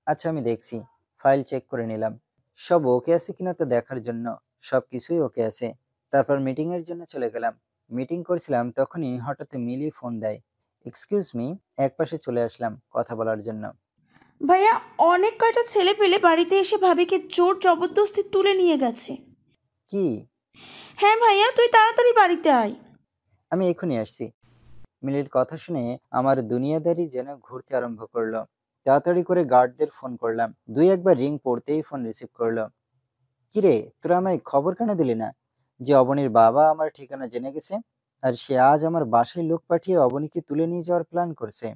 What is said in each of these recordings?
আচ্ছা, আমি দেখছি। ফাইল চেক করে নিলাম। সব ওকে আছে কিনা তা দেখার জন্য সবকিছুই ওকে আছে। তারপর মিটিং এর জন্য চলে গেলাম। মিটিং করছিলাম তখনই হঠাৎ মিলি ফোন দেয়। এক্সকিউজ মি, একপাশে চলে আসলাম কথা বলার জন্য। ভাইয়া, অনেক কয়টা ছেলে পেলে বাড়িতে এসে ভাবিকে জোর জবরদস্তি তুলে নিয়ে গেছে। কি? হ্যাঁ ভাইয়া, তুই তাড়াতাড়ি বাড়িতে আয়। আমি এখনই আসছি। মিলির কথা শুনে আমার দুনিয়াদারি যেন ঘুরতে আরম্ভ করলো। তাড়াতাড়ি করে গার্ডদের ফোন করলাম। দুই একবার রিং পড়তেই ফোন রিসিভ করলো। কিরে, তোরা আমায় খবর কেন দিলি না যে অবনীর বাবা আমার ঠিকানা জেনে গেছে, আর সে আজ আমার বাসায় লোক পাঠিয়ে অবনীকে তুলে নিয়ে যাওয়ার প্ল্যান করছে?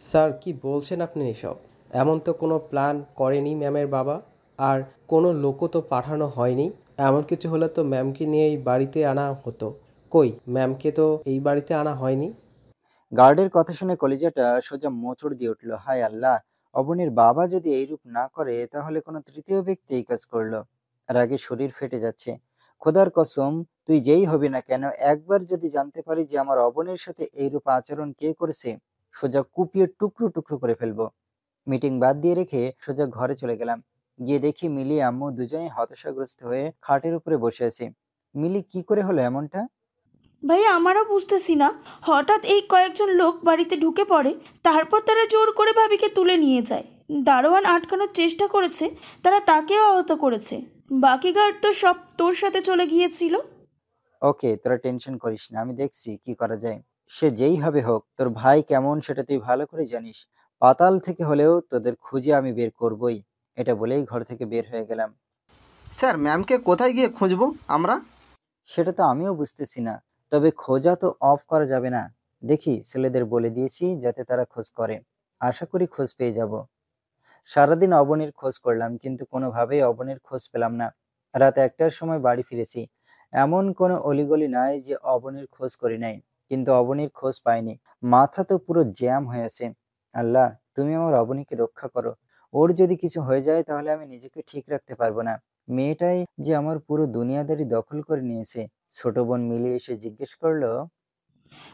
স্যার, কি বলছেন আপনি এসব? এমন তো কোনো প্ল্যান করেনি ম্যামের বাবা। আর কোনো লোকও তো পাঠানো হয়নি। এমন কিছু হলে তো ম্যামকে নিয়ে এই বাড়িতে আনা হতো। কই, ম্যামকে তো এই বাড়িতে আনা হয়নি। গার্ডের কথা শুনে কলিজাটা সোজা মোচড় দিয়ে উঠল। হায় আল্লাহ! অবনীর বাবা যদি এইরূপ না করে তাহলে কোনো তৃতীয় ব্যক্তি এই কাজ করলো। আর আগে শরীর ফেটে যাচ্ছে। খোদার কসম, তুই যেই হবি না কেন, একবার যদি জানতে পারি যে আমার অবনীর সাথে এইরূপ আচরণ কে করেছে, সোজা কুপিয়ে টুকরো টুকরো করে ফেলবো। মিটিং বাদ দিয়ে রেখে সোজা ঘরে চলে গেলাম। গিয়ে দেখি মিলি আম্মু দুজনেই হতাশাগ্রস্ত হয়ে খাটের উপরে বসে আছে। মিলি, কি করে হলো এমনটা? ভাইয়া, আমারও বুঝতেছি না। হঠাৎ এই কয়েকজন লোক বাড়িতে ঢুকে পড়ে, তারপর তারা জোর করে ভাবিকে তুলে নিয়ে যায়। দারোয়ান আটকানোর চেষ্টা করেছে, তারা তাকেও আহত করেছে। বাকি গার্ড তো সব তোর সাথে চলে গিয়েছিল। ওকে, তোরা টেনশন করিস না, আমি দেখছি কি করা যায়। সে যেই হবে হোক, তোর ভাই কেমন সেটা তুই ভালো করে জানিস। পাতাল থেকে হলেও তোদের খুঁজে আমি বের করবই। এটা বলেই ঘর থেকে বের হয়ে গেলাম। স্যার, ম্যামকে কোথায় গিয়ে খুঁজবো আমরা? সেটা তো আমিও বুঝতেছি না। তবে খোঁজা তো অফ করা যাবে না। দেখি, ছেলেদের বলে দিয়েছি যাতে তারা খোঁজ করে। আশা করি খোঁজ পেয়ে যাব। সারাদিন অবনীর খোঁজ করলাম কিন্তু কোনোভাবেই অবনীর খোঁজ পেলাম না। রাত ১টার সময় বাড়ি ফিরেছি। এমন কোনো অলিগলি নাই যে অবনীর খোঁজ করি নাই, কিন্তু অবনীর খোঁজ পাইনি। মাথা তো পুরো জ্যাম হয়ে আছে। আল্লাহ, তুমি আমার অবনীকে রক্ষা করো। ওর যদি কিছু হয়ে যায় তাহলে আমি নিজেকে ঠিক রাখতে পারবো না। মেয়েটাই যে আমার পুরো দুনিয়াদারি দখল করে নিয়েছে। ছোট বোন মিলে এসে জিজ্ঞেস করলো।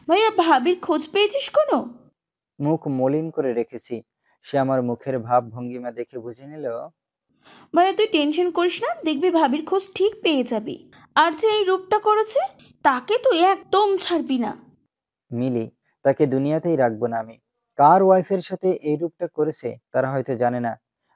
ভাইয়া, ভাবির খোঁজ পেয়েছিস কোনো? মুখ মলিন করে রেখেছি। সে আমার মুখের ভাব ভঙ্গিমা দেখে বুঝে নিল। ভাইয়া, তুই টেনশন করিস না, দেখবি ভাবির খোঁজ ঠিক পেয়ে যাবি। আর যে এই রূপটা করেছে, তাকে তুই একদম ছাড়বি না। মিলি, তাকে দুনিয়াতেই রাখবো না আমি। কার ওয়াইফের সাথে এই রূপটা করেছে তারা হয়তো জানে না।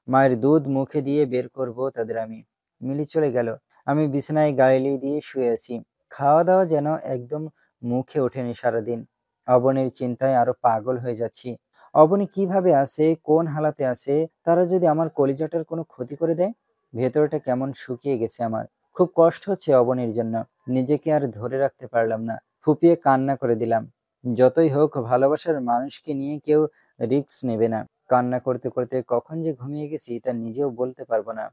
মায়ের দুধ মুখে দিয়ে বের করব তাদের আমি। মিলি চলে গেল। আমি বিছানায় গায়েলি দিয়ে শুয়ে আছি। খাওয়া দাওয়া যেন একদম মুখে ওঠেনি সারাদিন। অবনীর চিন্তায় আরো পাগল হয়ে যাচ্ছি। অবনী কিভাবে আছে, কোন হালাতে আছে, তারা যদি আমার কলিজাটার কোনো ক্ষতি করে দেয়। ভেতরটা কেমন শুকিয়ে গেছে আমার। খুব কষ্ট হচ্ছে অবনীর জন্য। নিজেকে আর ধরে রাখতে পারলাম না। ফুপিয়ে কান্না করে দিলাম। যতই হোক, ভালোবাসার মানুষকে নিয়ে কেউ রিস্ক নেবে না। কান্না করতে করতে কখন যে ঘুমিয়ে গেছি তা নিজেও বলতে পারবো না।